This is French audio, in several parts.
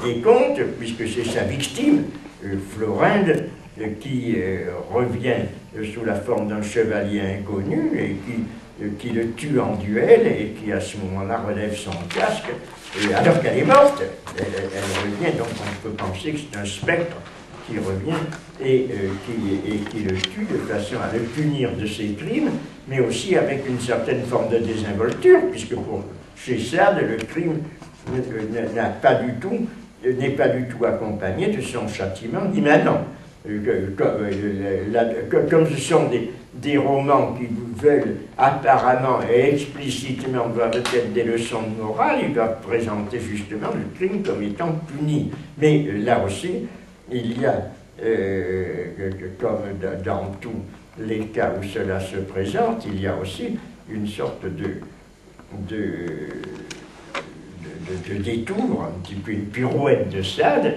décompte, puisque c'est sa victime, Florinde, qui revient sous la forme d'un chevalier inconnu et qui le tue en duel et qui à ce moment-là relève son casque, alors qu'elle est morte. Elle revient, donc on peut penser que c'est un spectre qui revient et qui le tue de façon à le punir de ses crimes, mais aussi avec une certaine forme de désinvolture, puisque chez Sade, le crime n'est pas du tout accompagné de son châtiment immanent. Comme ce sont des romans qui veulent apparemment et explicitement voir peut-être des leçons de morale, ils doivent présenter justement le crime comme étant puni. Mais là aussi, il y a, comme dans tous les cas où cela se présente, il y a aussi une sorte de détour, un petit peu une pirouette de Sade,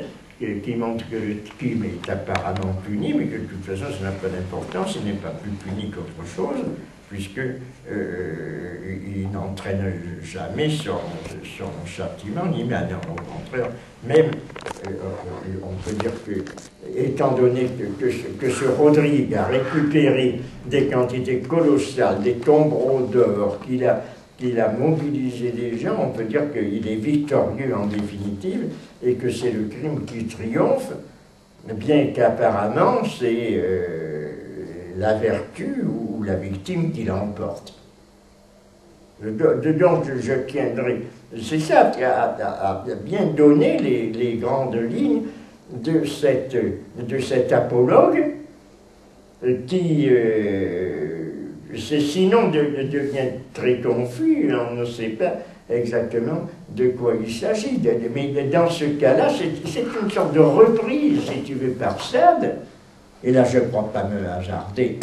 qui montre que le crime est apparemment puni, mais que de toute façon, ça n'a pas d'importance, il n'est pas plus puni qu'autre chose, puisqu'il n'entraîne jamais son châtiment immanent. Au contraire, même, on peut dire que, étant donné que ce Rodrigue a récupéré des quantités colossales, des tombereaux d'or, qu'il a mobilisé des gens, on peut dire qu'il est victorieux en définitive et que c'est le crime qui triomphe, bien qu'apparemment c'est la vertu ou la victime qui l'emporte. Donc je tiendrai, c'est ça qui a bien donné les grandes lignes de cet apologue qui... sinon devient très confus, on ne sait pas exactement de quoi il s'agit. Mais dans ce cas-là, c'est une sorte de reprise, si tu veux, par Sade, et là je ne crois pas me hasarder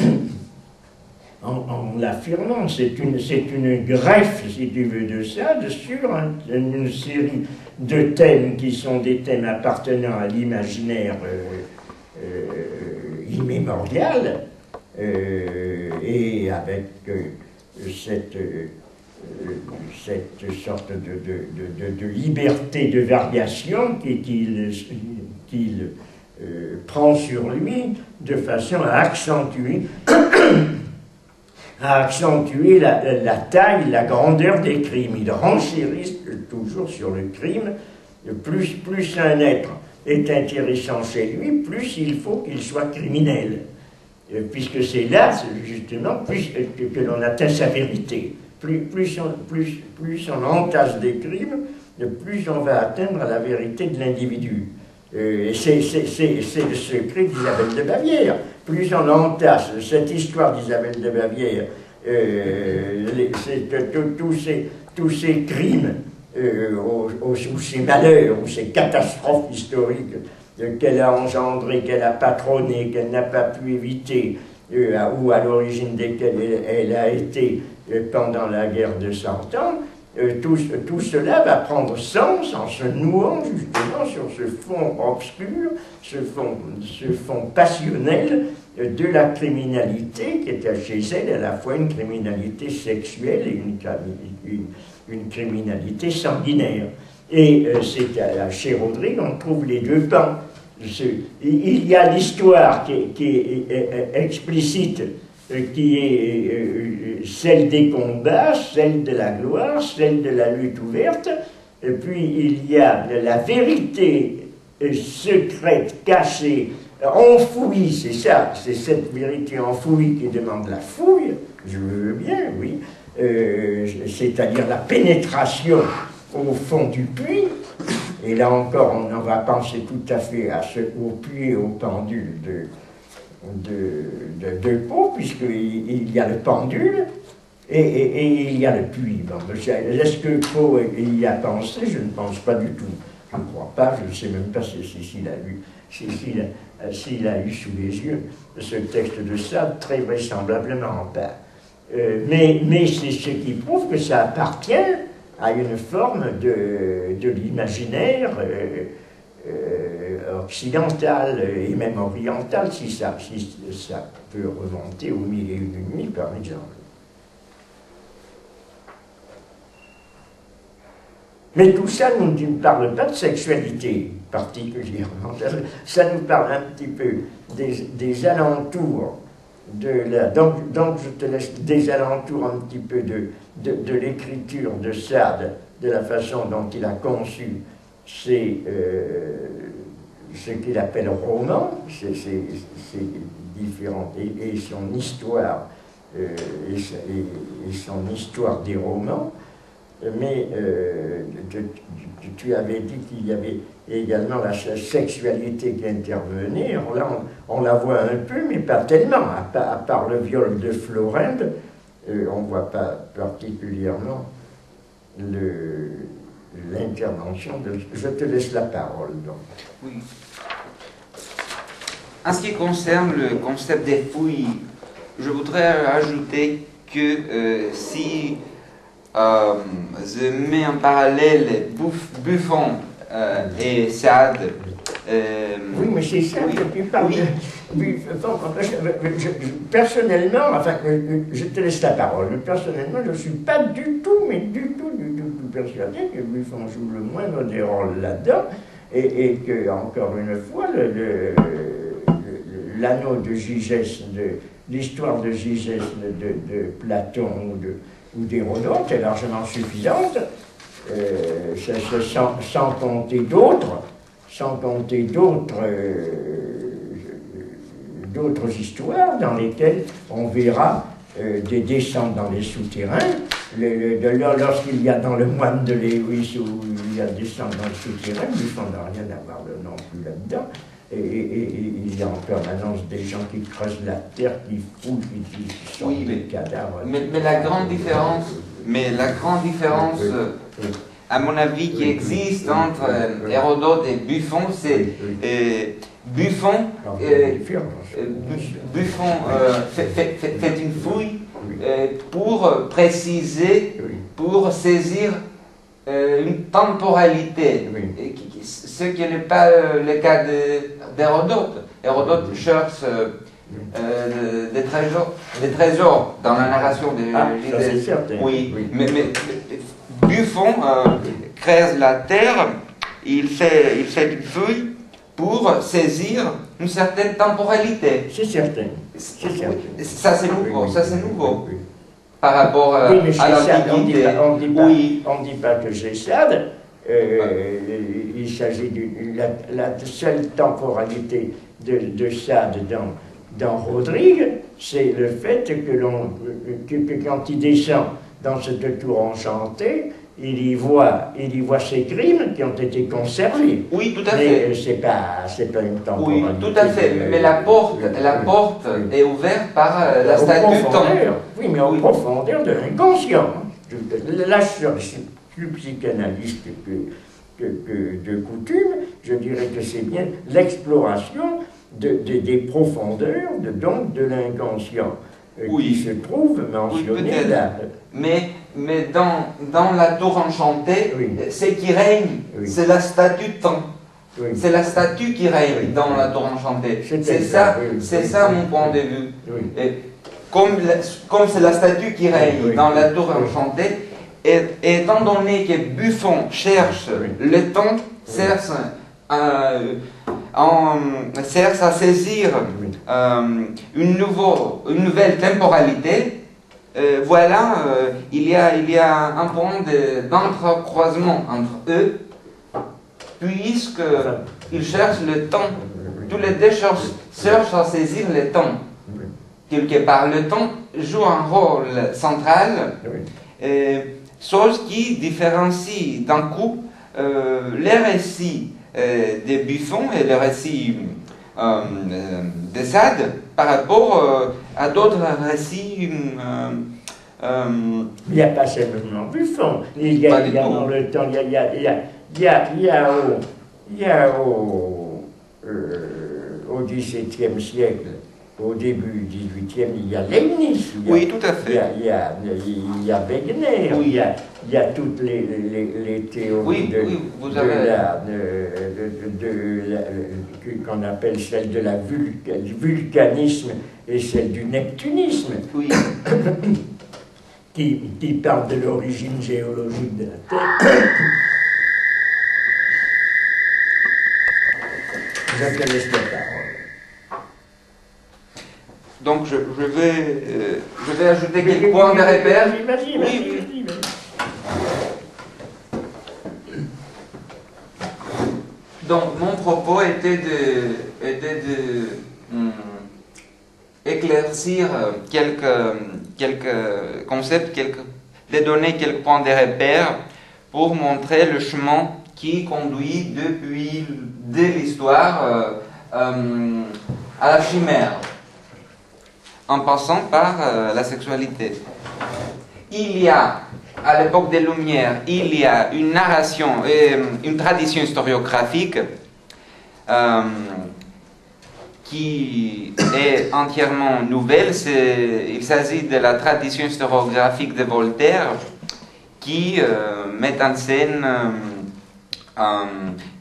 en l'affirmant, c'est une greffe, si tu veux, de Sade sur une série de thèmes qui sont des thèmes appartenant à l'imaginaire immémorial, et avec cette sorte de liberté de variation qu'il prend sur lui de façon à accentuer la taille, la grandeur des crimes. Il renchérit toujours sur le crime. Plus un être est intéressant chez lui, plus il faut qu'il soit criminel. Puisque c'est là, justement, que l'on atteint sa vérité. Plus on entasse des crimes, plus on va atteindre la vérité de l'individu. Et c'est le secret d'Isabelle de Bavière. Plus on entasse cette histoire d'Isabelle de Bavière, tous ces crimes, ou ces malheurs, ou ces catastrophes historiques qu'elle a engendrées, qu'elle a patronnées, qu'elle n'a pas pu éviter, ou à l'origine desquelles elle a été pendant la guerre de 100 ans, tout cela va prendre sens en se nouant justement sur ce fond obscur, ce fond passionnel de la criminalité qui était chez elle à la fois une criminalité sexuelle et une criminalité sanguinaire. Et c'est chez Rodrigue, on trouve les deux pans. Il y a l'histoire qui est explicite, qui est celle des combats, celle de la gloire, celle de la lutte ouverte, et puis il y a la vérité secrète, cachée, enfouie, c'est ça, c'est cette vérité enfouie qui demande la fouille, je veux bien, oui, c'est-à-dire la pénétration au fond du puits, et là encore on en va penser tout à fait au puits et au pendule de Pau, puisqu'il y a le pendule et il y a le puits. Bon, est-ce que Pau y a pensé? Je ne pense pas du tout. Je ne crois pas, je ne sais même pas s'il a eu sous les yeux ce texte de Sade, très vraisemblablement pas. Mais c'est ce qui prouve que ça appartient à une forme de l'imaginaire occidental et même oriental, si ça peut remonter au 1001 nuits, par exemple. Mais tout ça nous ne parle pas de sexualité particulièrement. Ça nous parle un petit peu des alentours de la... Donc je te laisse des alentours un petit peu de l'écriture de Sade, de la façon dont il a conçu ce qu'il appelle roman, c'est différent, et son histoire, et son histoire des romans. Mais tu avais dit qu'il y avait également la sexualité qui intervenait. Alors là, on la voit un peu, mais pas tellement. À part le viol de Florinde, on ne voit pas particulièrement l'intervention de... Je te laisse la parole, donc. Oui. En ce qui concerne le concept des fouilles, je voudrais ajouter que si je mets en parallèle Buffon et Sade. Oui, mais c'est ça que tu parles. Oui. Personnellement, enfin, je te laisse la parole. Personnellement, je ne suis pas du tout persuadé que Buffon joue le moindre des rôles là-dedans, et que, encore une fois, l'anneau de Gigès, l'histoire de Gigès de Platon ou d'Hérodote est largement suffisante, sans compter d'autres histoires dans lesquelles on verra des descentes dans les souterrains. Lorsqu'il y a dans le moine de Lewis où il y a des descentes dans le souterrain, Buffon n'a rien à voir non plus là-dedans. Et il y a en permanence des gens qui creusent la terre, qui fouillent, qui sortent des cadavres. Mais la grande différence, à mon avis, qui existe entre Hérodote et Buffon, c'est Buffon fait une fouille pour préciser, pour saisir une temporalité, ce qui n'est pas le cas d'Hérodote. Hérodote cherche des trésors dans la narration des Gigès. Oui, mais Buffon creuse la terre, il fait une fouille pour saisir une certaine temporalité. C'est certain. Ça c'est nouveau. Par rapport à l'Antiquité. On ne dit pas que c'est Sade. Il s'agit de la seule temporalité de Sade dans Rodrigue, c'est le fait que quand il descend dans cette tour enchantée, il y voit ses crimes qui ont été conservés. Oui, tout à fait. Mais c'est pas une temporalité. Oui, tout à fait. Mais la porte est ouverte par la statue du temps. Oui, mais en profondeur de l'inconscient. Là, je suis plus psychanalyste que de coutume. Je dirais que c'est bien l'exploration des profondeurs, donc de l'inconscient. Qui se trouve mentionné là. Mais dans la tour enchantée, ce qui règne, c'est la statue de temps. Oui. C'est la statue qui règne dans la tour enchantée. C'est ça mon point de vue. Oui. Et comme c'est la statue qui règne dans la tour enchantée, et étant donné que Buffon cherche le temps, cherche à saisir une nouvelle temporalité, il y a un point d'entrecroisement entre eux, puisqu'ils cherchent le temps. Tous les deux cherchent à saisir le temps. Quelque part, le temps joue un rôle central, chose qui différencie d'un coup les récits de Buffon et les récits de Sade par rapport à d'autres récits. Il n'y a pas seulement Buffon, il y a également le temps, il y a au XVIIe siècle, au début du XVIIIe, il y a Leibniz. Oui, tout à fait. Il y a Wegener, il y a toutes les théories qu'on appelle celle de la du vulcanisme et celle du neptunisme, qui parlent de l'origine géologique de la Terre. Je te laisse la parole. Donc je vais ajouter quelques points de repère. Vas-y. Donc mon propos était de éclaircir quelques concepts, de donner quelques points de repère pour montrer le chemin qui conduit dès l'histoire à la chimère, en passant par la sexualité. Il y a, à l'époque des Lumières, il y a une narration, une tradition historiographique qui est entièrement nouvelle. Il s'agit de la tradition historiographique de Voltaire qui met en scène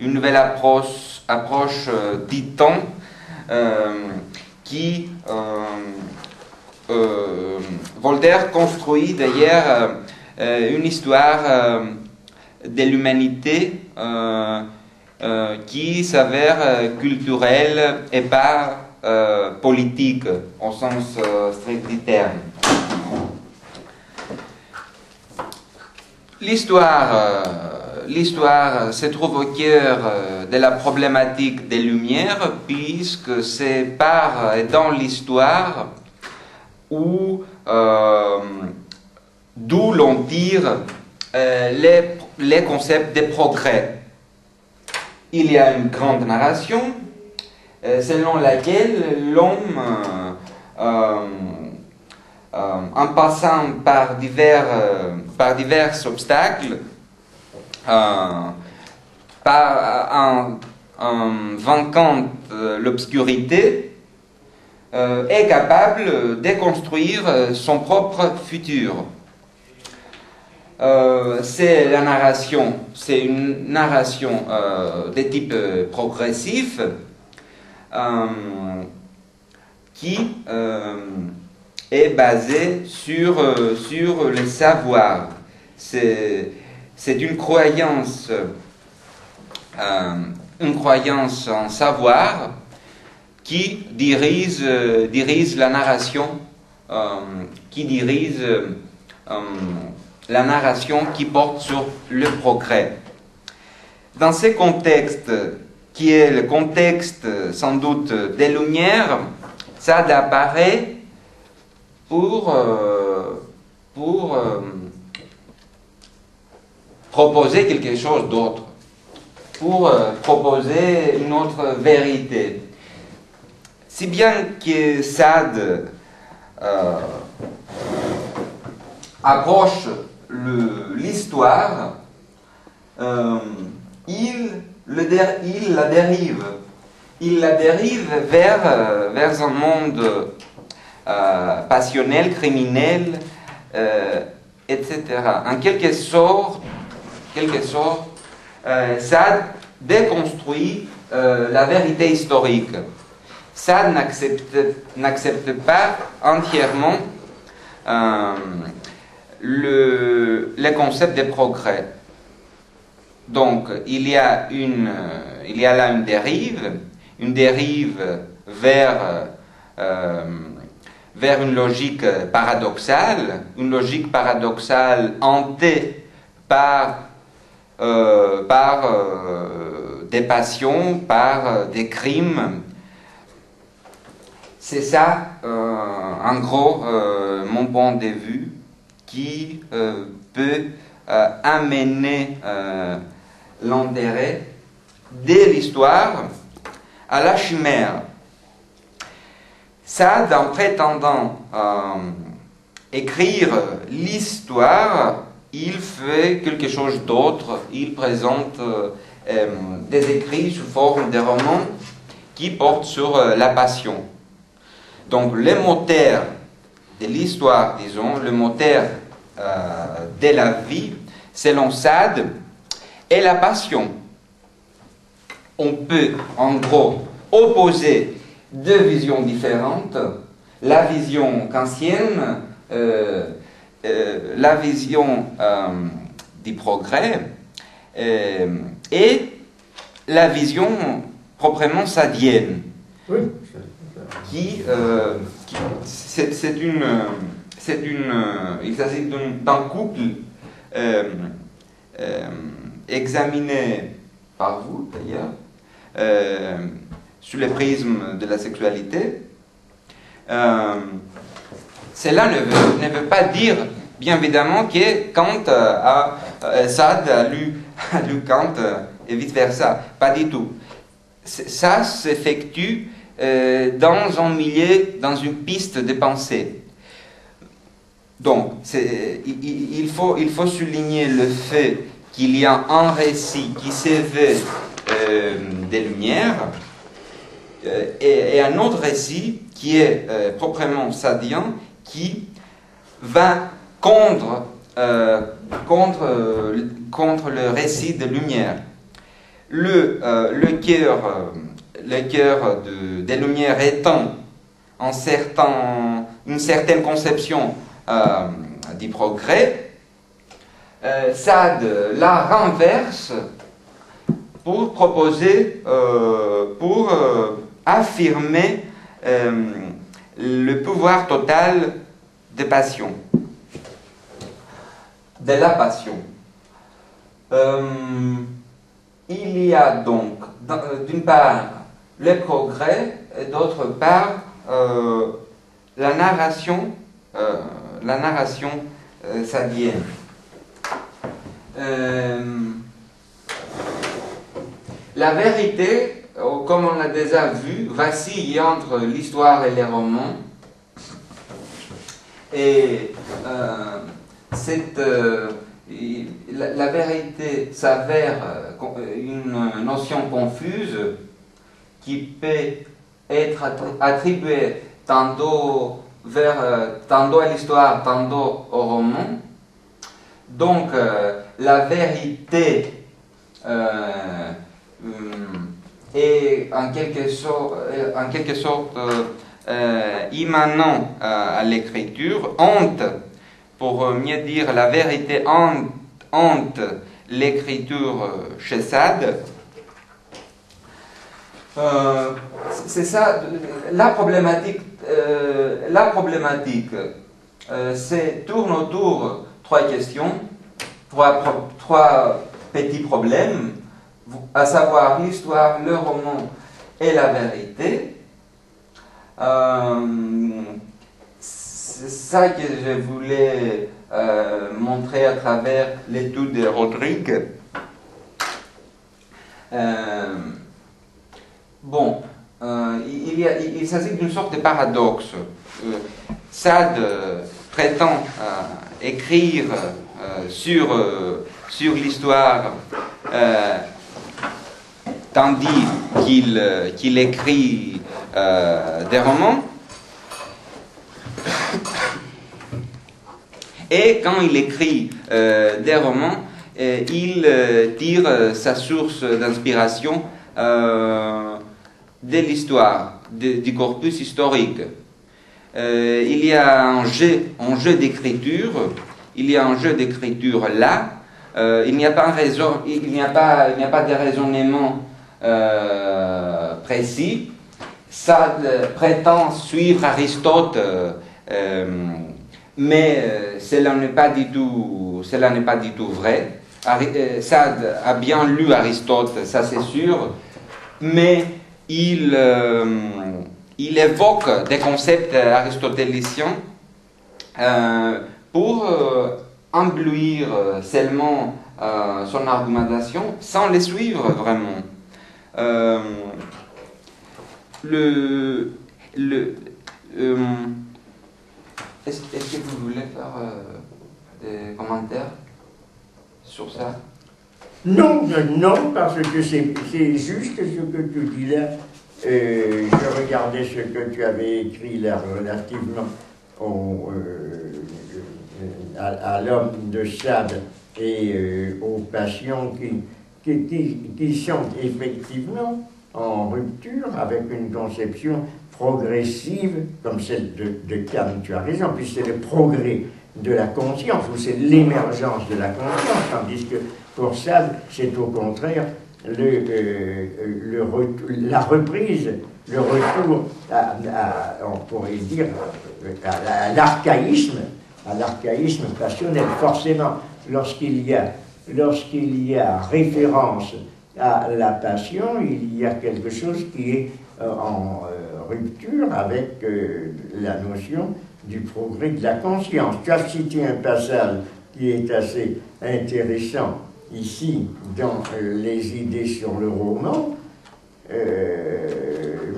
une nouvelle approche du temps qui Voltaire construit d'ailleurs une histoire de l'humanité qui s'avère culturelle et pas politique au sens strict du terme. L'histoire se trouve au cœur de la problématique des Lumières, puisque c'est dans l'histoire d'où l'on tire les concepts de progrès. Il y a une grande narration selon laquelle l'homme, en passant par divers obstacles, en vainquant l'obscurité, est capable de construire son propre futur. C'est une narration de type progressif qui est basée sur le savoir. C'est une croyance en savoir qui dirige la narration, la narration qui porte sur le progrès. Dans ce contexte, qui est le contexte sans doute des Lumières, ça apparaît pour proposer quelque chose d'autre, pour proposer une autre vérité. Si bien que Sade approche l'histoire, il la dérive. Il la dérive vers un monde passionnel, criminel, etc. En quelque sorte, Sade déconstruit la vérité historique. Sade n'accepte pas entièrement le concept de progrès. Donc, il y a là une dérive vers une logique paradoxale hantée par des passions, par des crimes. C'est ça, en gros, mon point de vue qui peut amener l'intérêt de l'histoire à la chimère. Sade, en prétendant écrire l'histoire, il fait quelque chose d'autre. Il présente des écrits sous forme de romans qui portent sur la passion. Donc le moteur de l'histoire, disons, le moteur de la vie, selon Sade, est la passion. On peut, en gros, opposer deux visions différentes, la vision kantienne, la vision du progrès, et la vision proprement sadienne. Oui. Il s'agit d'un couple examiné par vous d'ailleurs, sous le prisme de la sexualité. Cela ne veut pas dire, bien évidemment, que Kant Sade a lu Kant et vice-versa. Pas du tout. Ça s'effectue dans un milieu, dans une piste de pensée. Donc, il faut souligner le fait qu'il y a un récit qui s'éveille des Lumières et un autre récit qui est proprement sadien, qui va contre le récit des Lumières. Le cœur des Lumières étant une certaine conception du progrès, Sade la renverse pour proposer, pour affirmer le pouvoir total de passion, de la passion. Il y a donc, d'une part, le progrès, et d'autre part, la narration sadienne. La vérité, comme on l'a déjà vu, vacille entre l'histoire et les romans. Et la vérité s'avère une notion confuse qui peut être attribuée tantôt à l'histoire, tantôt au roman. Donc, la vérité est en quelque sorte immanent à l'écriture, hante, pour mieux dire la vérité hante l'écriture chez Sade. C'est ça, la problématique tourne autour trois questions, trois petits problèmes, à savoir l'histoire, le roman et la vérité. C'est ça que je voulais montrer à travers l'étude de Rodrigue. Il s'agit d'une sorte de paradoxe. Sade prétend écrire sur l'histoire, tandis qu'il écrit des romans. Et quand il écrit des romans, il tire sa source d'inspiration de l'histoire, du corpus historique. Il y a un jeu d'écriture, là. Il n'y a pas de raisonnement précis. Ça prétend suivre Aristote, mais cela n'est pas du tout vrai. Sade a bien lu Aristote, ça c'est sûr, mais il évoque des concepts aristotéliciens pour embellir seulement son argumentation sans les suivre vraiment. Est-ce que vous voulez faire des commentaires sur ça? Non, parce que c'est juste ce que tu dis là. Je regardais ce que tu avais écrit là relativement à l'homme de Sade et aux passions qui sont effectivement en rupture avec une conception progressive comme celle de Kant. Tu as raison, puis c'est le progrès de la conscience, ou c'est l'émergence de la conscience, tandis que pour Sade, c'est au contraire la reprise, le retour on pourrait dire, à l'archaïsme passionnel. Forcément, lorsqu'il y a référence à la passion, il y a quelque chose qui est en rupture avec la notion du progrès de la conscience. Tu as cité un passage qui est assez intéressant ici dans les idées sur le roman,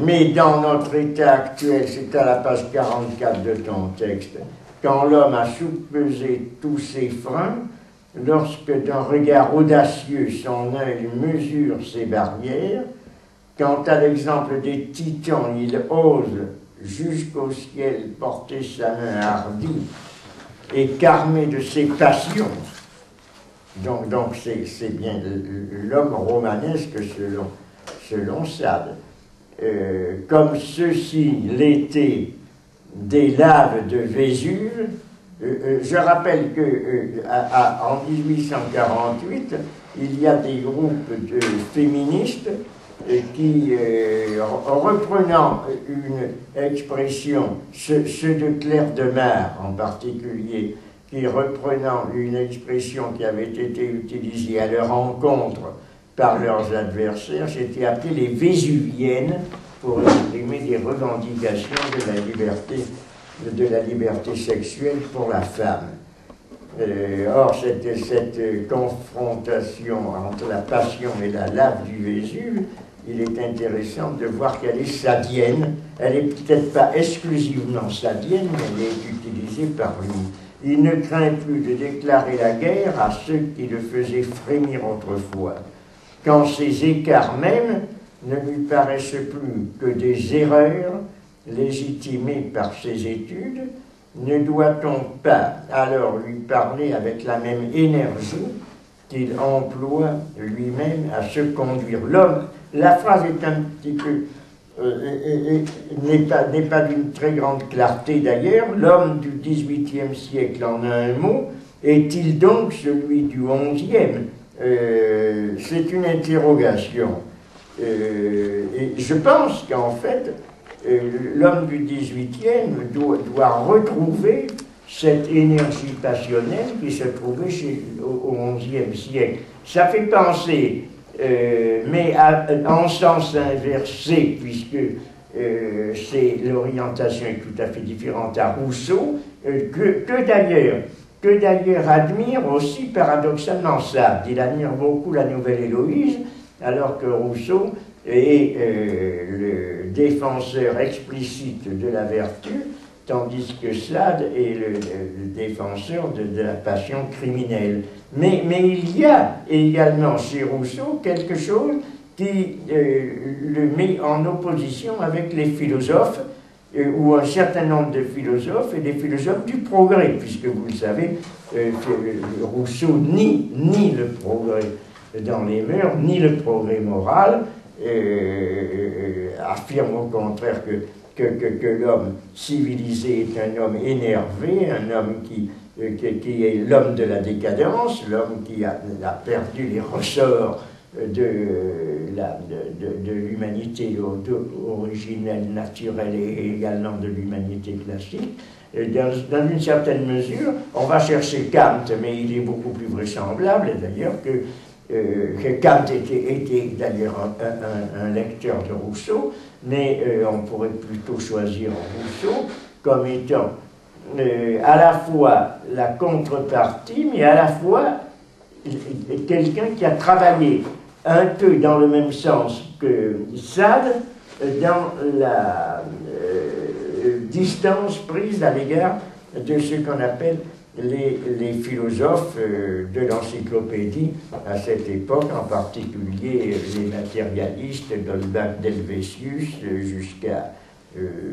mais dans notre état actuel, c'est à la page 44 de ton texte, quand l'homme a soupesé tous ses freins, lorsque d'un regard audacieux son œil mesure ses barrières, quand à l'exemple des titans il ose jusqu'au ciel porter sa main hardie et qu'armé de ses passions, donc c'est bien l'homme romanesque selon Sade, comme ceci l'était des laves de Vésuve. Je rappelle qu'en 1848, il y a des groupes féministes qui, reprenant une expression, ceux de Claire de Mar en particulier, qui reprenant une expression qui avait été utilisée à leur encontre par leurs adversaires, c'était appelé les Vésuviennes pour exprimer des revendications de la liberté sexuelle pour la femme. Or, cette confrontation entre la passion et la lave du Vésuve, il est intéressant de voir qu'elle est sadienne. Elle n'est peut-être pas exclusivement sadienne, mais elle est utilisée par lui. Il ne craint plus de déclarer la guerre à ceux qui le faisaient frémir autrefois. Quand ces écarts même ne lui paraissent plus que des erreurs légitimées par ses études, ne doit-on pas alors lui parler avec la même énergie qu'il emploie lui-même à se conduire? L'homme, la phrase est un petit peu, n'est pas d'une très grande clarté d'ailleurs. L'homme du XVIIIe siècle en un mot, est-il donc celui du XIe? C'est une interrogation. Et je pense qu'en fait, l'homme du XVIIIe doit retrouver cette énergie passionnelle qui se trouvait au XIe siècle. Ça fait penser, mais en sens inversé, puisque l'orientation est tout à fait différente à Rousseau, que d'ailleurs admire aussi paradoxalement Sade. Il admire beaucoup la Nouvelle Héloïse, alors que Rousseau est le défenseur explicite de la vertu, tandis que Sade est le défenseur de la passion criminelle. Mais il y a également chez Rousseau quelque chose qui le met en opposition avec les philosophes, ou un certain nombre de philosophes, et des philosophes du progrès, puisque vous le savez, Rousseau nie le progrès dans les mœurs, ni le progrès moral, affirme au contraire que l'homme civilisé est un homme énervé, un homme qui est l'homme de la décadence, l'homme qui a perdu les ressorts de l'humanité originelle, naturelle et également de l'humanité classique. Dans une certaine mesure, on va chercher Kant, mais il est beaucoup plus vraisemblable d'ailleurs que Kant était d'ailleurs un lecteur de Rousseau, mais on pourrait plutôt choisir Rousseau comme étant à la fois la contrepartie, mais à la fois quelqu'un qui a travaillé un peu dans le même sens que Sade dans la distance prise à l'égard de ce qu'on appelle les philosophes de l'encyclopédie à cette époque, en particulier les matérialistes d'Helvétius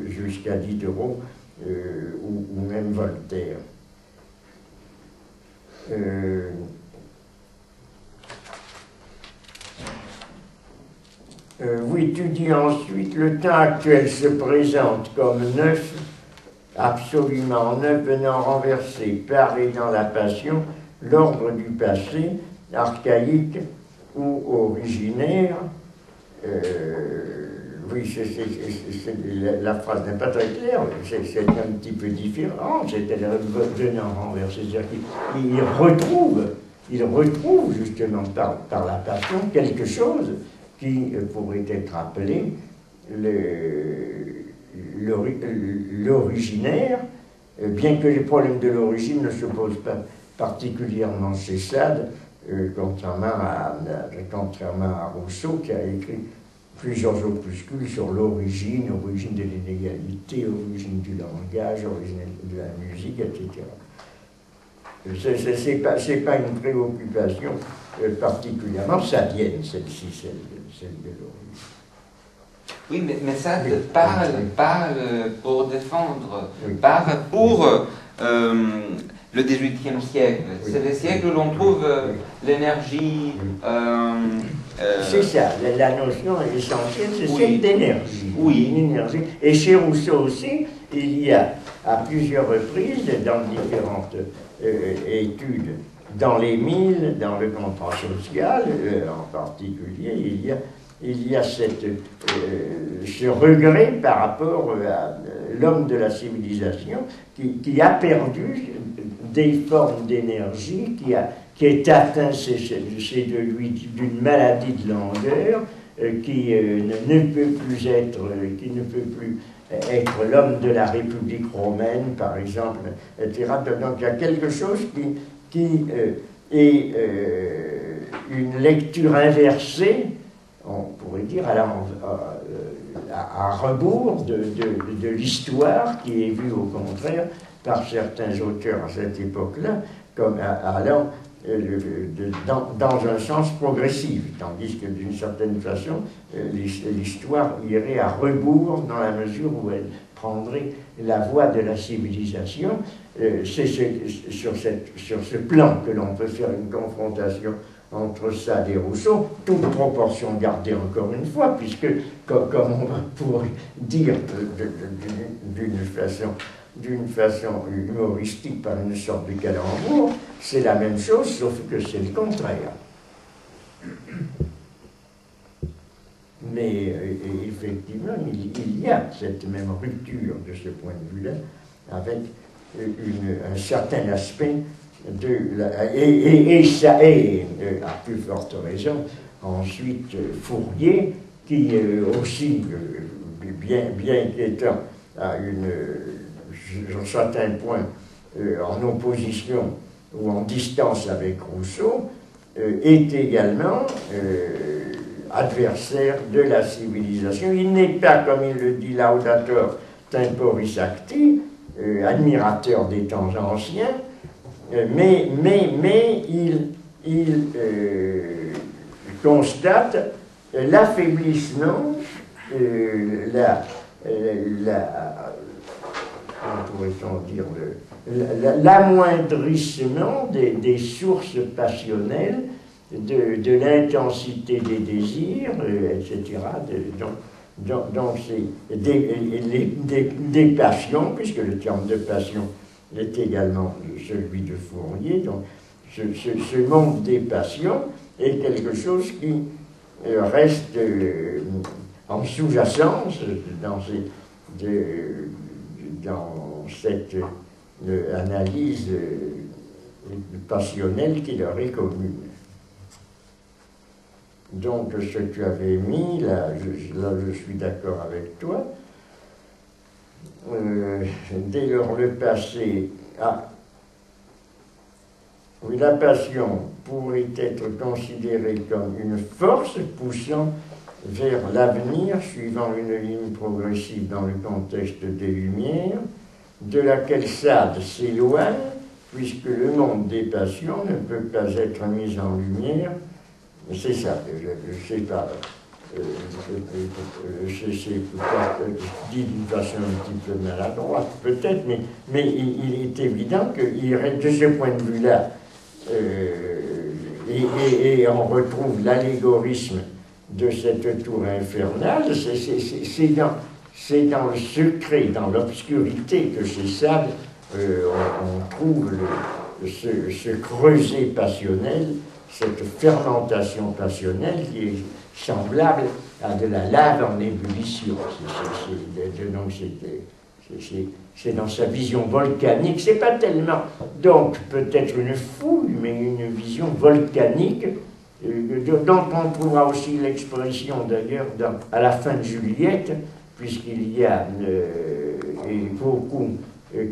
jusqu'à Diderot ou même Voltaire. Oui, tu dis ensuite, le temps actuel se présente comme neuf, absolument neuf, venant renverser par et dans la passion l'ordre du passé, archaïque ou originaire. Oui, la phrase n'est pas très claire, c'est un petit peu différent, c'était le venant renversé, c'est-à-dire qu'il retrouve justement par la passion quelque chose qui pourrait être appelé l'originaire, bien que les problèmes de l'origine ne se posent pas particulièrement chez Sade, contrairement à Rousseau, qui a écrit plusieurs opuscules sur l'origine, origine de l'inégalité, origine du langage, origine de la musique, etc. C'est pas une préoccupation particulièrement sadienne, celle-ci, celle de l'origine. Oui, mais Sade parle pour défendre, oui. parle pour le XVIIIe siècle. Oui. C'est le siècle où l'on trouve l'énergie. C'est ça, la notion essentielle, c'est oui. celle d'énergie. Oui. Une énergie. Et chez Rousseau aussi, il y a à plusieurs reprises, dans différentes études, dans les milles, dans le contrat social en particulier, il y a ce regret par rapport à l'homme de la civilisation qui a perdu des formes d'énergie, qui est atteint chez de lui d'une maladie de langueur, qui ne peut plus être l'homme de la République romaine, par exemple, etc. Donc il y a quelque chose qui est une lecture inversée, on pourrait dire, à rebours de l'histoire, qui est vue au contraire par certains auteurs à cette époque-là comme allant dans un sens progressif, tandis que d'une certaine façon, l'histoire irait à rebours dans la mesure où elle prendrait la voie de la civilisation. C'est sur ce plan que l'on peut faire une confrontation entre Sade et Rousseau, toute proportion gardée encore une fois, puisque, comme on pourrait dire d'une façon humoristique par une sorte de calembour, c'est la même chose, sauf que c'est le contraire. Mais effectivement, il y a cette même rupture de ce point de vue-là, avec un certain aspect et ça est, à plus forte raison, ensuite Fourier, qui aussi, bien qu'étant à un certain point en opposition ou en distance avec Rousseau, est également adversaire de la civilisation. Il n'est pas, comme il le dit Laudator Temporis Acti, admirateur des temps anciens, mais il constate l'affaiblissement, pourrait-on dire, l'amoindrissement des sources passionnelles, de l'intensité des désirs, etc. Donc c'est des passions, puisque le terme de passion est également celui de Fourier. Donc ce monde des passions est quelque chose qui reste en sous-jacence dans cette analyse passionnelle qui leur est commune. Donc ce que tu avais mis, là je suis d'accord avec toi. Dès lors le passé, oui, la passion pourrait être considérée comme une force poussant vers l'avenir, suivant une ligne progressive dans le contexte des Lumières, de laquelle Sade s'éloigne, puisque le monde des passions ne peut pas être mis en lumière. C'est ça, je ne sais pas. C'est dit d'une façon un petit peu maladroite, peut-être, mais il est évident qu'il reste de ce point de vue-là, et on retrouve l'allégorisme de cette tour infernale, c'est dans le secret, dans l'obscurité que chez Sade, on trouve ce creuset passionnel cette fermentation passionnelle qui est semblable à de la lave en ébullition. C'est dans sa vision volcanique, c'est pas tellement, donc peut-être une fouille, mais une vision volcanique, dont on trouvera aussi l'expression d'ailleurs à la fin de Juliette, puisqu'il y a beaucoup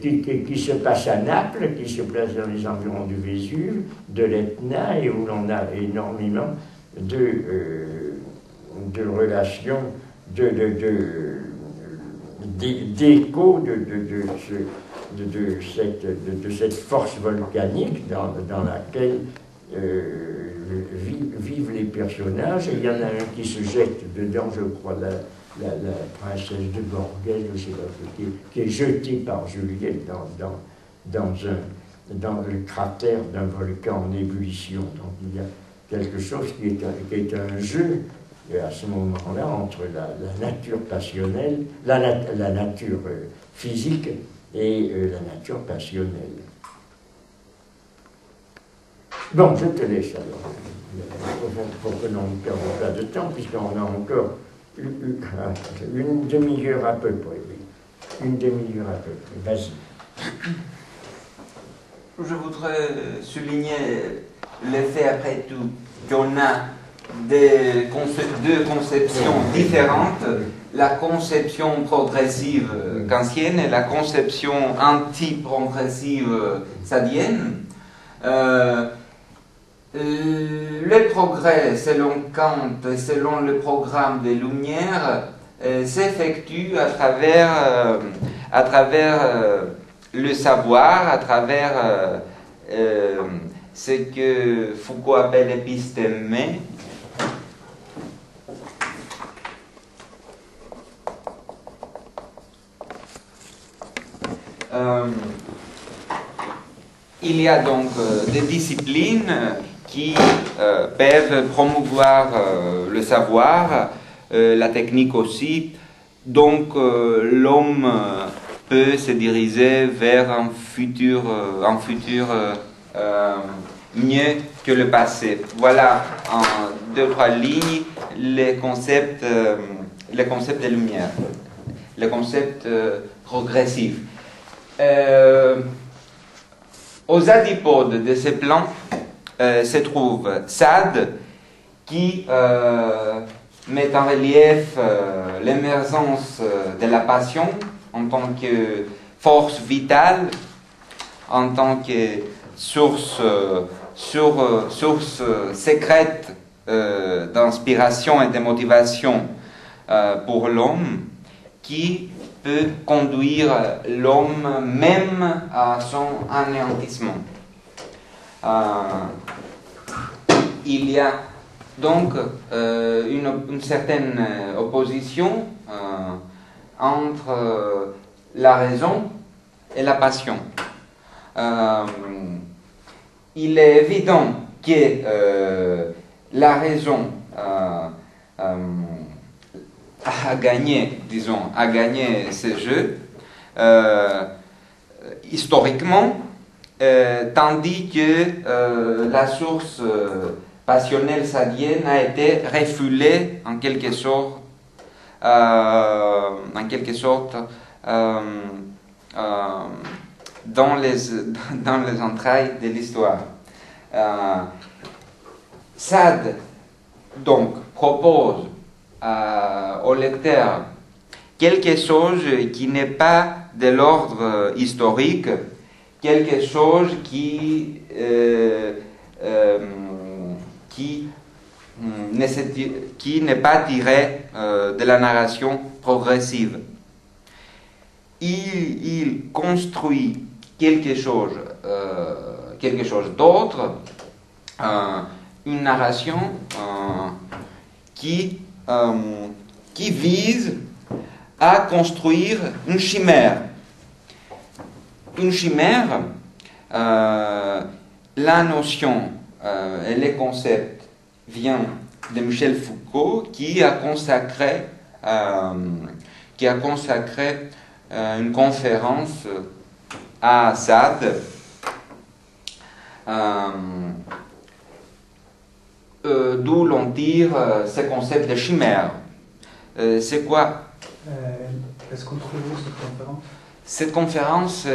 qui se passe à Naples, qui se place dans les environs du Vésuve, de l'Etna, et où l'on a énormément de relations, d'écho de cette force volcanique dans laquelle vivent les personnages. Et il y en a un qui se jette dedans, je crois, la princesse de Borghese, je sais pas, qui est jetée par Juliette dans le cratère d'un volcan en ébullition. Donc il y a quelque chose qui est un jeu à ce moment-là entre la nature passionnelle, la nature physique et la nature passionnelle. Bon, je te laisse alors, pour que l'on ne perde pas de temps, puisqu'on a encore une demi-heure à peu près, oui. Une demi-heure à peu près. Vas-y. Je voudrais souligner l'effet, après tout, qu'on a deux conceptions différentes, la conception progressive kantienne et la conception anti-progressive sadienne. Le progrès, selon Kant et selon le programme des Lumières, s'effectue à travers le savoir, à travers ce que Foucault appelle l'épistémé. Il y a donc des disciplines qui peuvent promouvoir le savoir, la technique aussi. Donc l'homme peut se diriger vers un futur mieux que le passé. Voilà en 2-3 lignes les concepts des Lumières, les concepts progressifs. Aux antipodes de ces plans se trouve Sade, qui met en relief l'émergence de la passion en tant que force vitale, en tant que source secrète d'inspiration et de motivation pour l'homme, qui peut conduire l'homme même à son anéantissement. Il y a donc une certaine opposition entre la raison et la passion. Il est évident que la raison a gagné ce jeu historiquement, tandis que la source passionnelle sadienne a été refoulée en quelque sorte dans les entrailles de l'histoire. Sade donc propose au lecteur quelque chose qui n'est pas de l'ordre historique, quelque chose qui n'est pas tiré de la narration progressive. Il construit quelque chose d'autre, une narration qui vise à construire une chimère. Une chimère, la notion et les concepts viennent de Michel Foucault, qui a consacré une conférence à Sade. d'où l'on tire ce concept de chimère. C'est quoi? Est-ce qu'on trouve où cette conférence? Cette conférence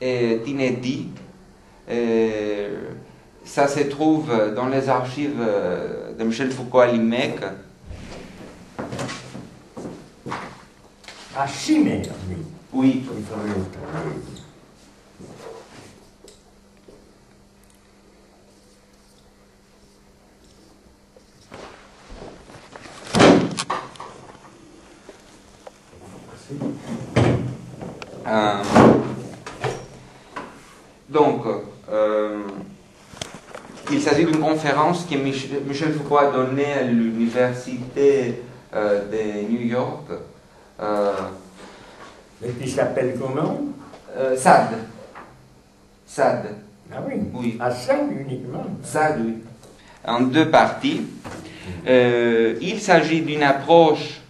est inédite. Ça se trouve dans les archives de Michel Foucault à l'IMEC. À chimère, oui. Donc, il s'agit d'une conférence que Michel Foucault a donnée à l'université de New York. Et qui s'appelle comment? SAD. SAD. Ah oui? Oui. À SAD uniquement? SAD, oui. En 2 parties. Il s'agit d'une approche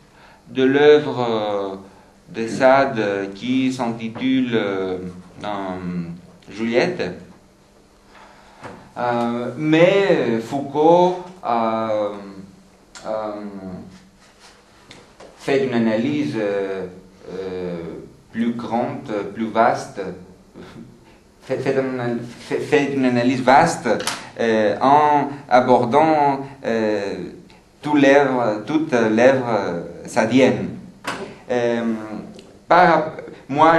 de l'œuvre de Sade qui s'intitule Juliette. Mais Foucault fait une analyse plus grande, plus vaste, fait une analyse vaste en abordant toute l'œuvre sadienne. Moi,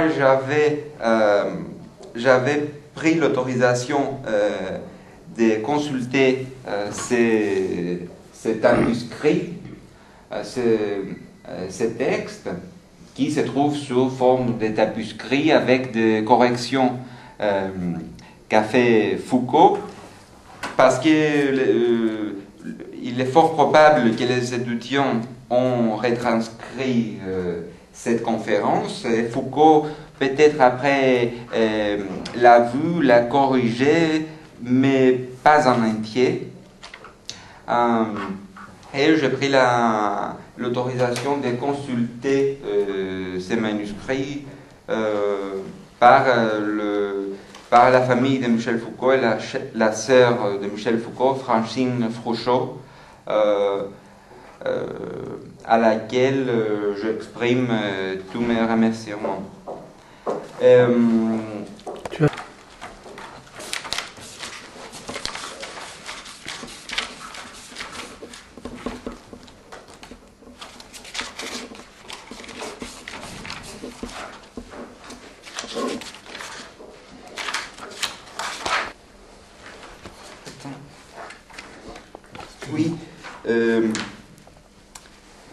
j'avais pris l'autorisation de consulter cet manuscrit, ce texte, qui se trouve sous forme de tapuscrit avec des corrections qu'a fait Foucault, parce que il est fort probable que les étudiants ont retranscrit cette conférence. Et Foucault, peut-être après, l'a vu, l'a corrigé, mais pas en entier. Et j'ai pris l'autorisation de consulter ces manuscrits par la famille de Michel Foucault et la sœur de Michel Foucault, Francine Frouchot, à laquelle j'exprime tous mes remerciements. Oui,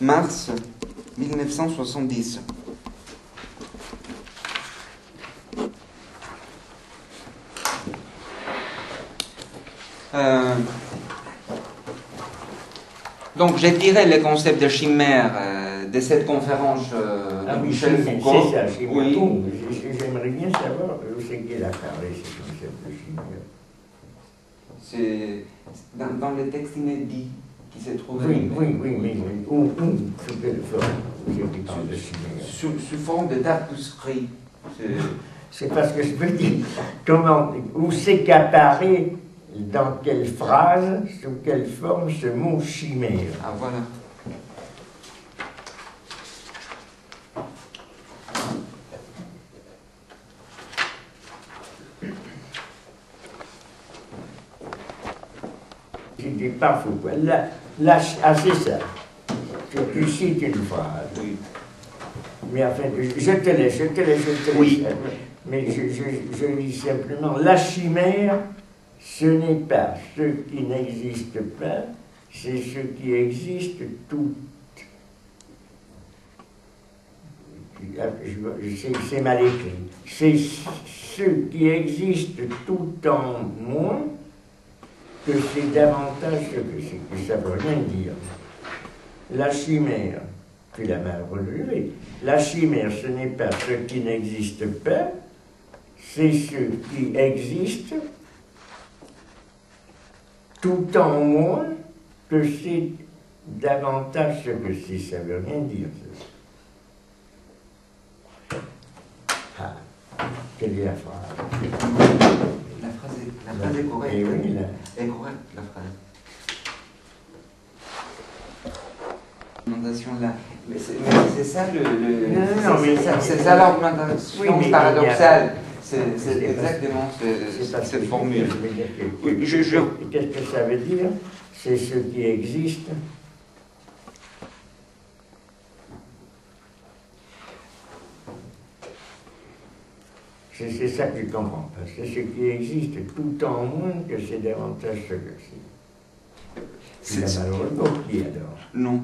mars 1970. Donc j'ai tiré le concept de chimère de cette conférence de Michel Foucault. C'est ça, oui. J'aimerais bien savoir où c'est qu'il a parlé ce concept de chimère. C'est dans le texte inédit qui se trouve. Oui, où, sous quelle forme il parle de chimère? Sous forme de tapuscrit. C'est parce que je veux dire, où c'est qu'apparaît, dans quelle phrase, sous quelle forme ce mot chimère? Ah voilà. Je dis pas Foucault. C'est ça. Tu cites une phrase. Oui. Mais enfin, je te laisse. Oui. Mais je lis simplement. La chimère, ce n'est pas ce qui n'existe pas, c'est ce qui existe tout. C'est mal écrit. C'est ce qui existe tout en moins que c'est davantage ce que c'est. Que ça veut rien dire. La chimère, tu l'as mal relevé. La chimère, ce n'est pas ce qui n'existe pas, c'est ce qui existe tout en moins que c'est davantage ce que c'est. Ça veut rien dire. Ah, quelle est la phrase? La phrase est correcte. Et oui, est correcte, la phrase. l'argumentation là. Mais c'est ça c'est ça l'argumentation oui, paradoxale. C'est exactement cette formule. Qu'est-ce que ça veut dire? C'est ce qui existe. C'est ça que je comprends. C'est ce qui existe tout en moins que c'est davantage ce que c'est. C'est malheureusement qui alors? Non.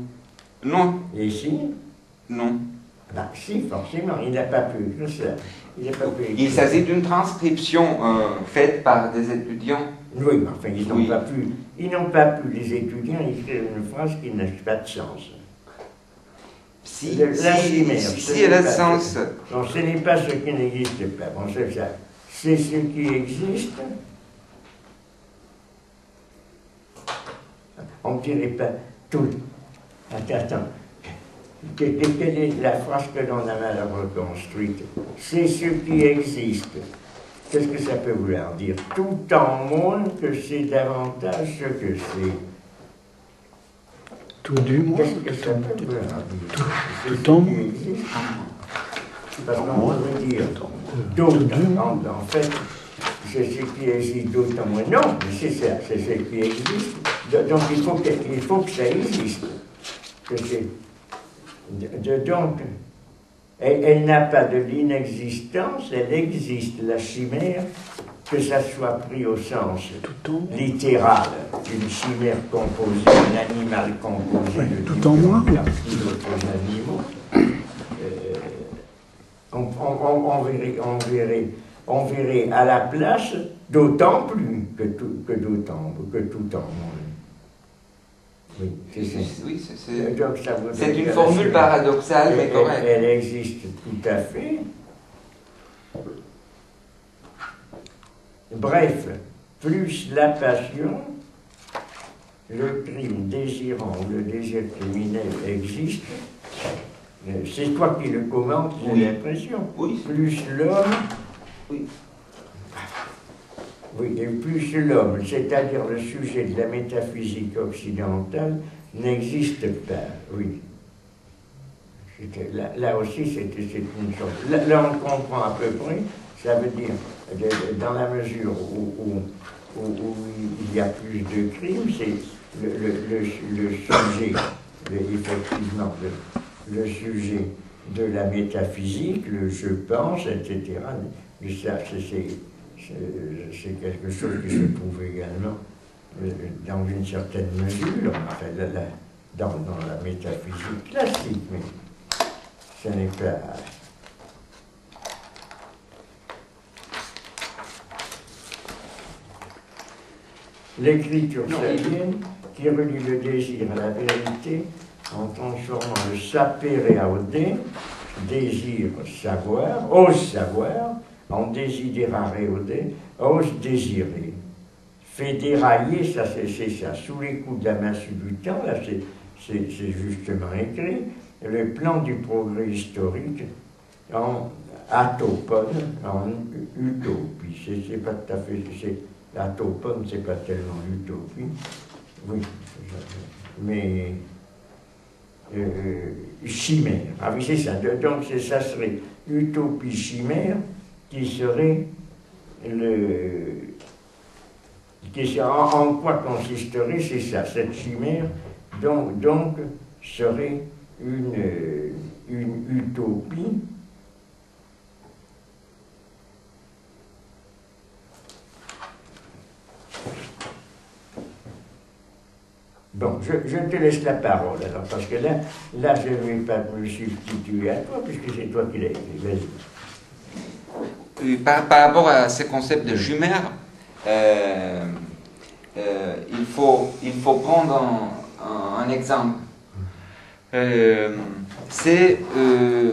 Non. Et si? Non. Ben, si, forcément, il n'a pas pu écrire ça. Il s'agit d'une transcription faite par des étudiants. Oui, mais enfin, ils n'ont pas pu, les étudiants, écrire une phrase qui n'a pas de sens. Si elle a sens. Non, ce n'est pas ce qui n'existe pas. Bon, c'est ça. C'est ce qui existe. On ne dirait pas tout. Attends. Quelle est la phrase que l'on a mal reconstruite? C'est ce qui existe. Qu'est-ce que ça peut vouloir dire? Tout en moins que c'est davantage ce que c'est. Tout du moins. Qu'est-ce que ça peut vouloir dire? Tout en moins. Parce qu'on pourrait dire d'autant. En fait, c'est ce qui existe d'autant moins. Non, mais c'est ça, c'est ce qui existe. Donc il faut que ça existe. Donc, elle n'a pas de l'inexistence, elle existe, la chimère, que ça soit pris au sens littéral, une chimère composée, un animal composé de différentes parties d'autres animaux. On verrait à la place d'autant plus que tout en moins. Oui, c'est une formule paradoxale, mais correcte. Elle existe tout à fait. Bref, plus la passion, le crime désirant ou le désir criminel existe, c'est toi qui le commentes, j'ai l'impression. Oui. Plus l'homme. Oui. Oui, et plus l'homme, c'est-à-dire le sujet de la métaphysique occidentale, n'existe pas, oui. Là aussi, c'est une chose. Là, on comprend à peu près, ça veut dire, dans la mesure où il y a plus de crimes, c'est le sujet, effectivement, le sujet de la métaphysique, le je pense, etc. Ça, c'est quelque chose qui se trouve également dans une certaine mesure, enfin, dans la métaphysique classique, mais ce n'est pas... L'écriture sapienne qui relie le désir à la vérité en transformant le sapere aude, désir savoir, ose savoir, en desiderare aude, ose désirer. Fait dérailler, ça c'est ça, sous les coups de la massue du temps, là c'est justement écrit, le plan du progrès historique en atopone, en utopie. C'est pas tout à fait, l'atopone, c'est pas tellement l'utopie, oui, mais chimère. Ah oui, c'est ça. Donc ça serait utopie chimère qui serait en quoi consisterait, c'est ça, cette chimère, donc serait une utopie Bon, je te laisse la parole, alors, parce que là je ne vais pas me substituer à toi, puisque c'est toi qui l'as écrit. Vas-y. Par rapport à ce concept de jumère, il faut prendre un exemple. C'est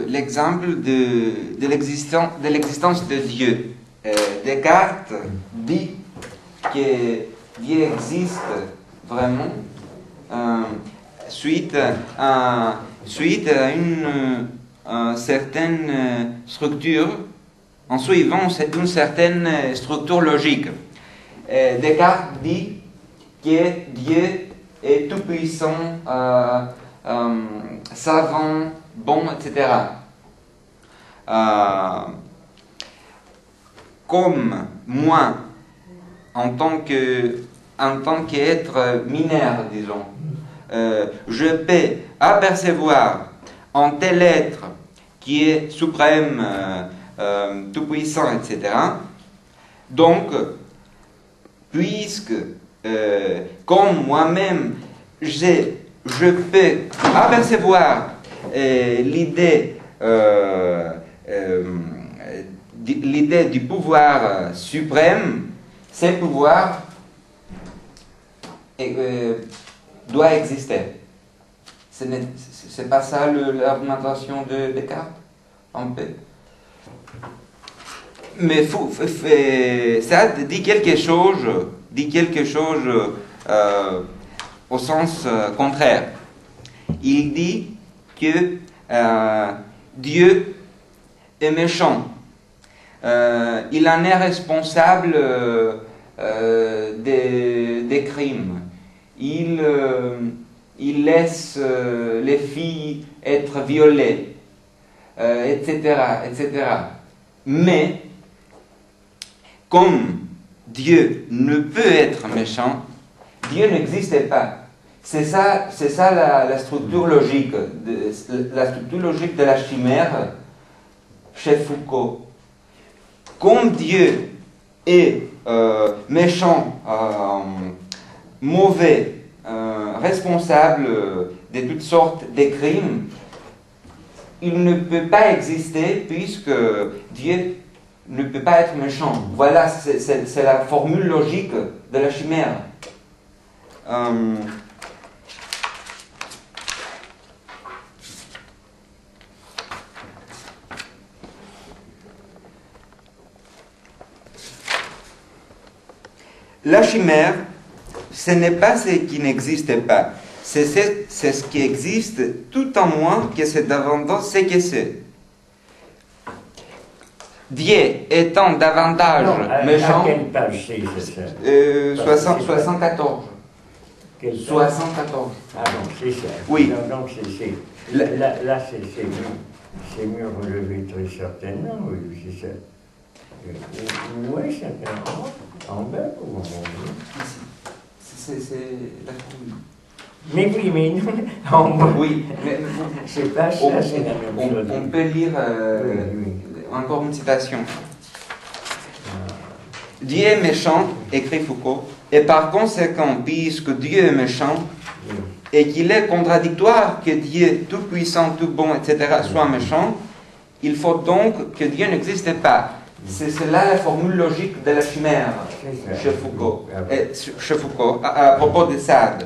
l'exemple de l'existence de Dieu. Descartes dit que Dieu existe vraiment suite à une certaine structure, en suivant une certaine structure logique. Descartes dit que Dieu est tout puissant savant, bon, etc. Comme moi, en tant qu'être mineur, disons, je peux apercevoir en tel être qui est suprême, tout-puissant, etc. Donc, puisque, comme moi-même, je peux apercevoir l'idée du pouvoir suprême, ce pouvoir doit exister. C'est pas ça l'argumentation de Descartes, un peu. Mais ça dit quelque chose au sens contraire. Il dit que Dieu est méchant. Il en est responsable des crimes. Il laisse les filles être violées, etc., etc. Mais, comme Dieu ne peut être méchant, Dieu n'existe pas. C'est ça la structure logique, de la chimère chez Foucault. Comme Dieu est méchant, mauvais, responsable de toutes sortes de crimes, il ne peut pas exister puisque Dieu ne peut pas être méchant. Voilà, c'est la formule logique de la chimère. La chimère, ce n'est pas ce qui n'existe pas. C'est ce qui existe tout en moins que c'est davantage ce que c'est. Dieu étant davantage méchant. À quelle page c'est ça 74. 74. Ah bon, c'est ça. Oui. Donc là c'est mieux relevé très certainement, oui, c'est ça. Oui, certainement. En bas ou en haut? C'est la formule. Mais oui, mais non, en bas. Oui, mais c'est pas ça, c'est la même chose. On peut lire oui. encore une citation. Dieu est méchant, écrit Foucault, et par conséquent, puisque Dieu est méchant, et qu'il est contradictoire que Dieu, tout puissant, tout bon, etc., soit méchant, il faut donc que Dieu n'existe pas. C'est là la formule logique de la chimère chez Foucault, à propos de Sade.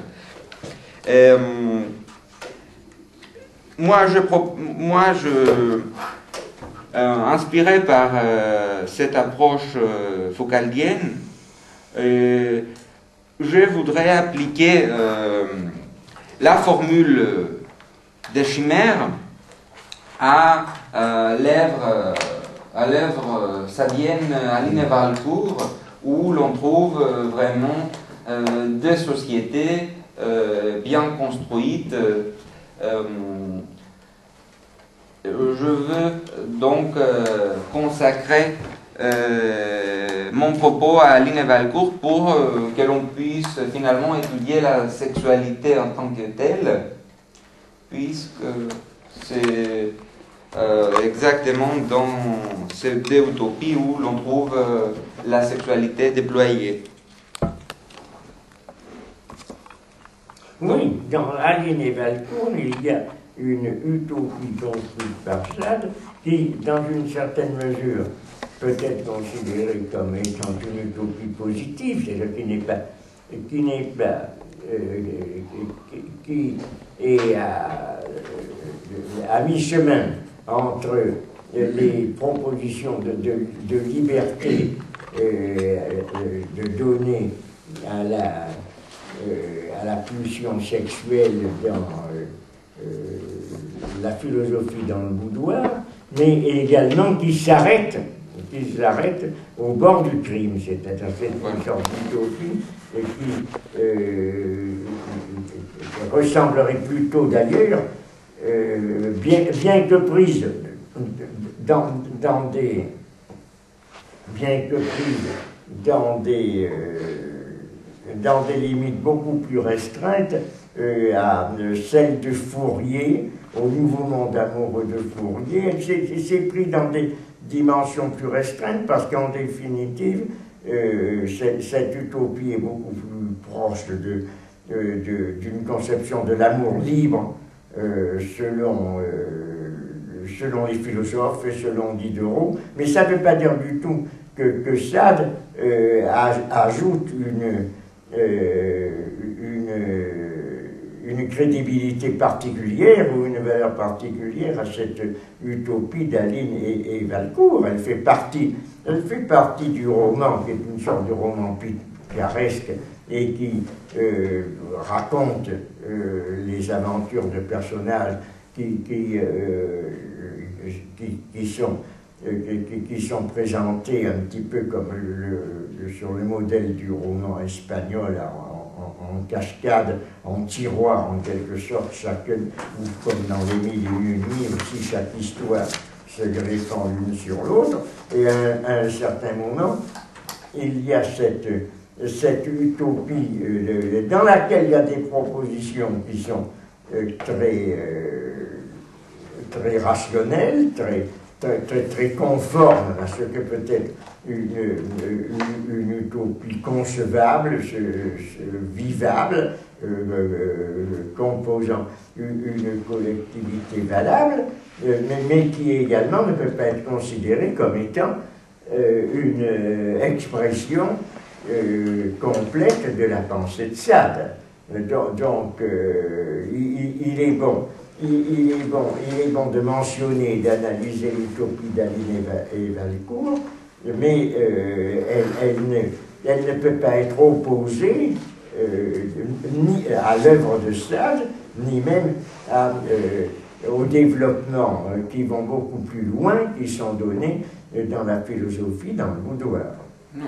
Inspiré par cette approche foucaldienne, je voudrais appliquer la formule de chimère à l'œuvre sadienne Aline Valcourt, où l'on trouve vraiment des sociétés bien construites. Je veux donc consacrer mon propos à Aline Valcourt pour que l'on puisse finalement étudier la sexualité en tant que telle, puisque c'est exactement dans ces deux utopies où l'on trouve la sexualité déployée. Oui, dans Aline et Valcourt, il y a une utopie construite par Sade qui, dans une certaine mesure, peut être considérée comme étant une utopie positive, c'est-à-dire qui est à mi-chemin entre les propositions de liberté de donner à la pulsion sexuelle dans la philosophie dans le boudoir, mais également qui s'arrête au bord du crime, c'est-à-dire c'est une sorte d'utopie qui ressemblerait plutôt d'ailleurs, bien que prise dans des limites beaucoup plus restreintes à celle de Fourier, au Nouveau Monde amoureux de Fourier. C'est pris dans des dimensions plus restreintes parce qu'en définitive, cette utopie est beaucoup plus proche d'une conception de l'amour libre selon les philosophes et selon Diderot, mais ça ne veut pas dire du tout que Sade ajoute une crédibilité particulière ou une valeur particulière à cette utopie d'Aline et Valcourt. Elle fait partie du roman, qui est une sorte de roman picaresque et qui raconte les aventures de personnages qui sont présentés un petit peu comme sur le modèle du roman espagnol en cascade, en tiroir en quelque sorte, chacune, ou comme dans les Mille et une nuits aussi, chaque histoire se greffant l'une sur l'autre. Et à un certain moment, il y a cette utopie dans laquelle il y a des propositions qui sont très rationnelles, très conformes à ce que peut être une utopie concevable, vivable, composant une collectivité valable, mais qui également ne peut pas être considérée comme étant une expression complète de la pensée de Sade. Donc, il est bon de mentionner, d'analyser l'utopie d'Aline et Valcourt, mais elle ne peut pas être opposée ni à l'œuvre de Sade, ni même aux développements qui vont beaucoup plus loin, qui sont donnés dans la philosophie, dans le boudoir. Non,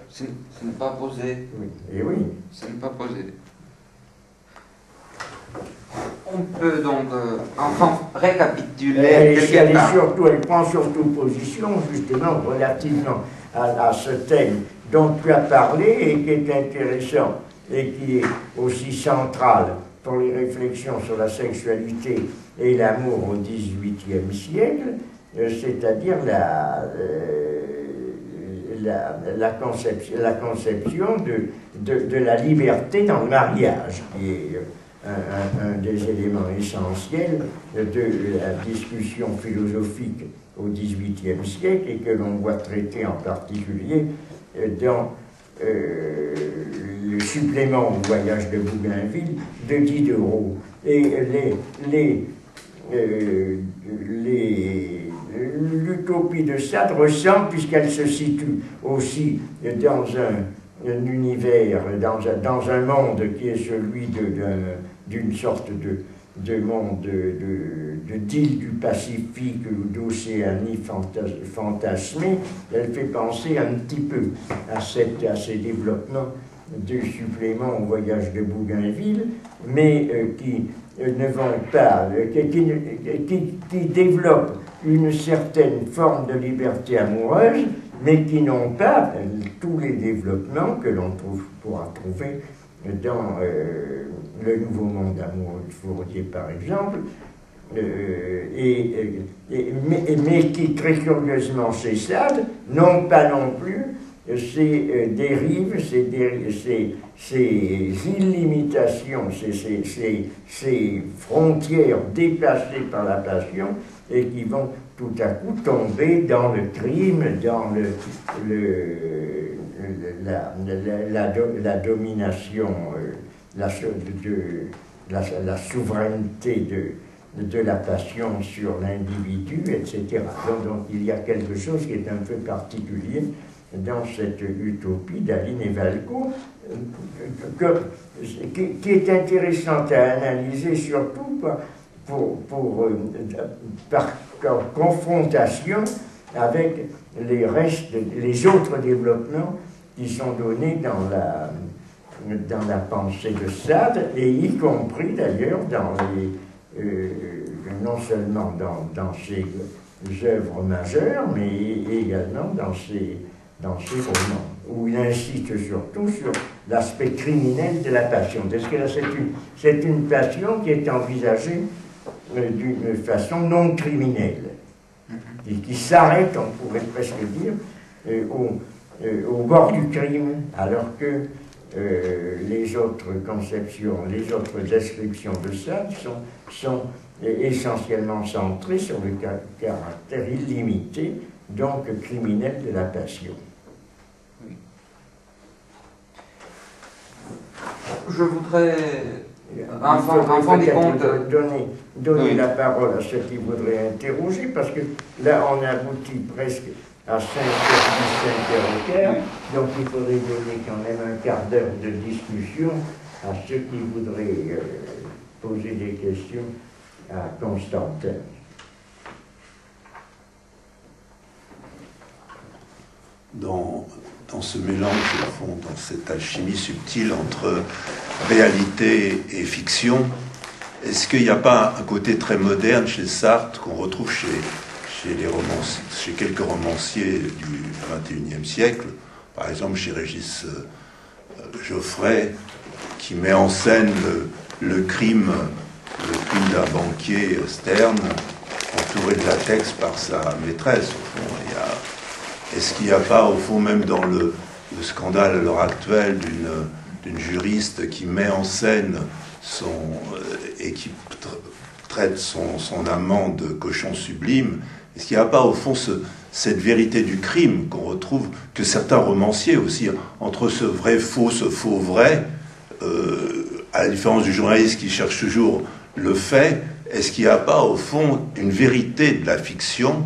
ce n'est pas posé. Oui, et oui. Ce n'est pas posé. On peut donc enfin récapituler Elle prend surtout position justement relativement à ce thème dont tu as parlé et qui est intéressant et qui est aussi central pour les réflexions sur la sexualité et l'amour au XVIIIe siècle, c'est-à-dire la conception de la liberté dans le mariage, qui est un des éléments essentiels de la discussion philosophique au XVIIIe siècle et que l'on voit traiter en particulier dans le supplément au voyage de Bougainville de Diderot. Et l'utopie de Sade ressemble, puisqu'elle se situe aussi dans un univers, dans un monde qui est celui d'une sorte de monde d'île du Pacifique ou d'Océanie fantasmée. Elle fait penser un petit peu à ces développements de supplément au voyage de Bougainville, mais qui ne vont pas, qui développent une certaine forme de liberté amoureuse, mais qui n'ont pas tous les développements que l'on pourra trouver dans le Nouveau Monde amoureux de Fourier, par exemple, mais qui, très curieusement chez Sade, n'ont pas non plus ces dérives, ces illimitations, ces frontières dépassées par la passion, et qui vont tout à coup tomber dans le crime, dans la domination, la souveraineté de la passion sur l'individu, etc. Donc il y a quelque chose qui est un peu particulier dans cette utopie d'Aline et Valcourt, qui est intéressante à analyser surtout par confrontation avec les autres développements qui sont donnés dans la pensée de Sade, et y compris d'ailleurs dans non seulement dans ses œuvres majeures, mais également dans ses romans, où il insiste surtout sur l'aspect criminel de la passion. Parce que là, c'est une passion qui est envisagée d'une façon non criminelle, et qui s'arrête, on pourrait presque dire, au bord du crime, alors que les autres conceptions, les autres descriptions de ça sont essentiellement centrées sur le caractère illimité, donc criminel de la passion. Oui. Je voudrais, en fin de compte, donner oui. la parole à ceux qui voudraient interroger, parce que là, on aboutit presque à 5h10, 5h15, donc il faudrait donner quand même un quart d'heure de discussion à ceux qui voudraient poser des questions à Constantin. Dans ce mélange, au fond, dans cette alchimie subtile entre réalité et fiction, est-ce qu'il n'y a pas un côté très moderne chez Sartre qu'on retrouve chez quelques romanciers du XXIe siècle, par exemple chez Régis Geoffrey, qui met en scène le crime d'un banquier Stern, entouré de latex par sa maîtresse, au fond. Est-ce qu'il n'y a pas, au fond, même dans le scandale à l'heure actuelle d'une juriste qui met en scène et qui traite son amant de cochon sublime, est-ce qu'il n'y a pas, au fond, cette vérité du crime qu'on retrouve, que certains romanciers aussi, entre ce vrai faux, ce faux vrai, à la différence du journaliste qui cherche toujours le fait, est-ce qu'il n'y a pas, au fond, une vérité de la fiction,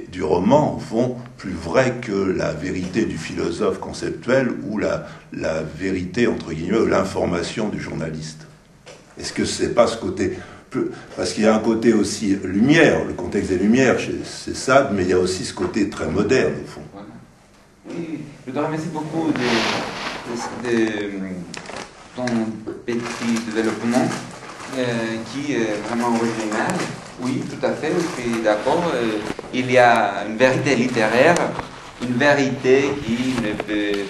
du roman, au fond, plus vraie que la vérité du philosophe conceptuel ou la vérité, entre guillemets, ou l'information du journaliste? Est-ce que c'est pas ce côté... Parce qu'il y a un côté aussi lumière, le contexte des lumières, c'est Sade, mais il y a aussi ce côté très moderne, au fond. Voilà. Oui, je te remercie beaucoup de ton petit développement qui est vraiment original. Oui, tout à fait, je suis d'accord. Il y a une vérité littéraire, une vérité qui ne peut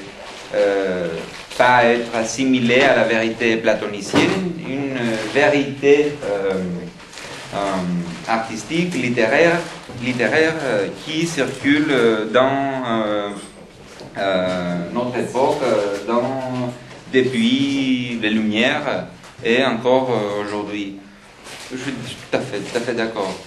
pas être assimilée à la vérité platonicienne, une vérité artistique, littéraire qui circule dans notre époque, depuis les Lumières et encore aujourd'hui. Je suis tout à fait d'accord.